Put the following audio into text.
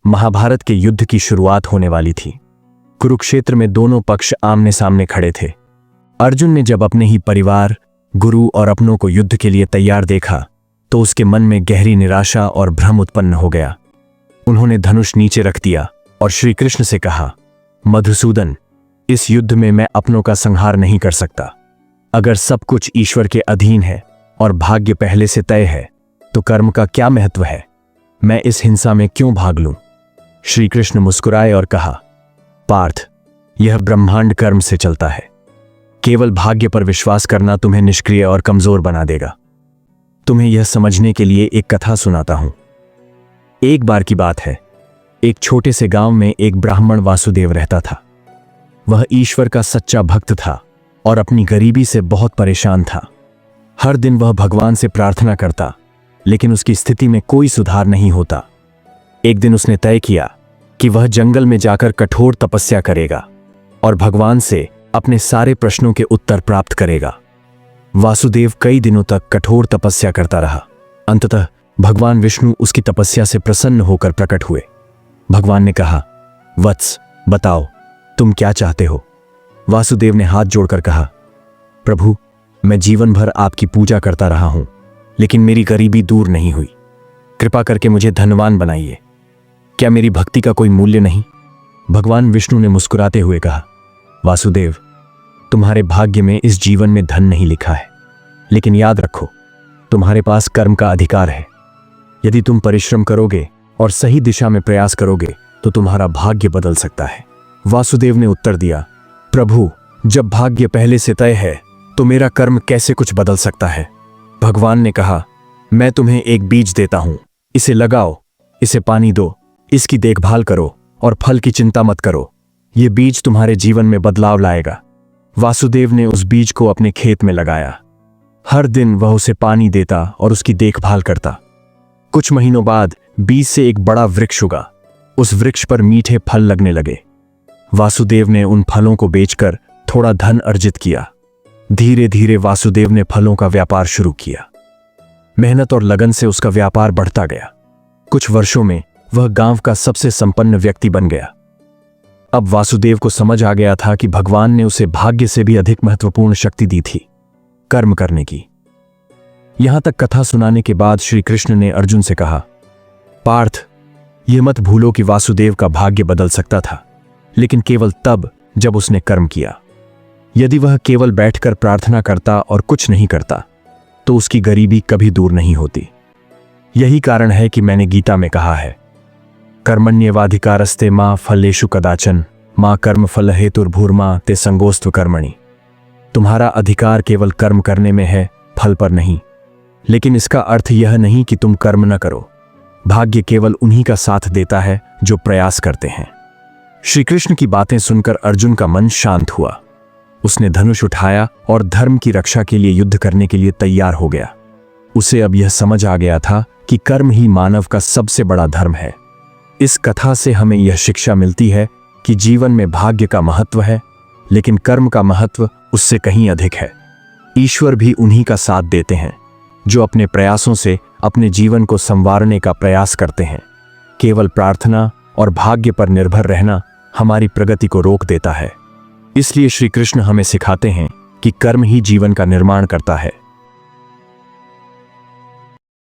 महाभारत के युद्ध की शुरुआत होने वाली थी। कुरुक्षेत्र में दोनों पक्ष आमने सामने खड़े थे। अर्जुन ने जब अपने ही परिवार, गुरु और अपनों को युद्ध के लिए तैयार देखा तो उसके मन में गहरी निराशा और भ्रम उत्पन्न हो गया। उन्होंने धनुष नीचे रख दिया और श्री कृष्ण से कहा, मधुसूदन, इस युद्ध में मैं अपनों का संहार नहीं कर सकता। अगर सब कुछ ईश्वर के अधीन है और भाग्य पहले से तय है तो कर्म का क्या महत्व है? मैं इस हिंसा में क्यों भाग लूं? श्री कृष्ण मुस्कुराए और कहा, पार्थ, यह ब्रह्मांड कर्म से चलता है। केवल भाग्य पर विश्वास करना तुम्हें निष्क्रिय और कमजोर बना देगा। तुम्हें यह समझने के लिए एक कथा सुनाता हूं। एक बार की बात है, एक छोटे से गांव में एक ब्राह्मण वासुदेव रहता था। वह ईश्वर का सच्चा भक्त था और अपनी गरीबी से बहुत परेशान था। हर दिन वह भगवान से प्रार्थना करता, लेकिन उसकी स्थिति में कोई सुधार नहीं होता। एक दिन उसने तय किया कि वह जंगल में जाकर कठोर तपस्या करेगा और भगवान से अपने सारे प्रश्नों के उत्तर प्राप्त करेगा। वासुदेव कई दिनों तक कठोर तपस्या करता रहा। अंततः भगवान विष्णु उसकी तपस्या से प्रसन्न होकर प्रकट हुए। भगवान ने कहा, वत्स, बताओ तुम क्या चाहते हो? वासुदेव ने हाथ जोड़कर कहा, प्रभु, मैं जीवन भर आपकी पूजा करता रहा हूं, लेकिन मेरी गरीबी दूर नहीं हुई। कृपा करके मुझे धनवान बनाइए। क्या मेरी भक्ति का कोई मूल्य नहीं? भगवान विष्णु ने मुस्कुराते हुए कहा, वासुदेव, तुम्हारे भाग्य में इस जीवन में धन नहीं लिखा है, लेकिन याद रखो, तुम्हारे पास कर्म का अधिकार है। यदि तुम परिश्रम करोगे और सही दिशा में प्रयास करोगे तो तुम्हारा भाग्य बदल सकता है। वासुदेव ने उत्तर दिया, प्रभु, जब भाग्य पहले से तय है तो मेरा कर्म कैसे कुछ बदल सकता है? भगवान ने कहा, मैं तुम्हें एक बीज देता हूं, इसे लगाओ, इसे पानी दो, इसकी देखभाल करो और फल की चिंता मत करो। यह बीज तुम्हारे जीवन में बदलाव लाएगा। वासुदेव ने उस बीज को अपने खेत में लगाया। हर दिन वह उसे पानी देता और उसकी देखभाल करता। कुछ महीनों बाद बीज से एक बड़ा वृक्ष उगा। उस वृक्ष पर मीठे फल लगने लगे। वासुदेव ने उन फलों को बेचकर थोड़ा धन अर्जित किया। धीरे धीरे वासुदेव ने फलों का व्यापार शुरू किया। मेहनत और लगन से उसका व्यापार बढ़ता गया। कुछ वर्षों में वह गांव का सबसे संपन्न व्यक्ति बन गया। अब वासुदेव को समझ आ गया था कि भगवान ने उसे भाग्य से भी अधिक महत्वपूर्ण शक्ति दी थी, कर्म करने की। यहां तक कथा सुनाने के बाद श्री कृष्ण ने अर्जुन से कहा, पार्थ, यह मत भूलो कि वासुदेव का भाग्य बदल सकता था, लेकिन केवल तब जब उसने कर्म किया। यदि वह केवल बैठकर प्रार्थना करता और कुछ नहीं करता तो उसकी गरीबी कभी दूर नहीं होती। यही कारण है कि मैंने गीता में कहा है, कर्मण्येवाधिकारस्ते मां फलेषु कदाचन मां कर्म फल हेतुर्भूर्मा ते संगोस्त्व कर्मणि। तुम्हारा अधिकार केवल कर्म करने में है, फल पर नहीं। लेकिन इसका अर्थ यह नहीं कि तुम कर्म न करो। भाग्य केवल उन्हीं का साथ देता है जो प्रयास करते हैं। श्री कृष्ण की बातें सुनकर अर्जुन का मन शांत हुआ। उसने धनुष उठाया और धर्म की रक्षा के लिए युद्ध करने के लिए तैयार हो गया। उसे अब यह समझ आ गया था कि कर्म ही मानव का सबसे बड़ा धर्म है। इस कथा से हमें यह शिक्षा मिलती है कि जीवन में भाग्य का महत्व है, लेकिन कर्म का महत्व उससे कहीं अधिक है। ईश्वर भी उन्हीं का साथ देते हैं जो अपने प्रयासों से अपने जीवन को संवारने का प्रयास करते हैं। केवल प्रार्थना और भाग्य पर निर्भर रहना हमारी प्रगति को रोक देता है। इसलिए श्री कृष्ण हमें सिखाते हैं कि कर्म ही जीवन का निर्माण करता है।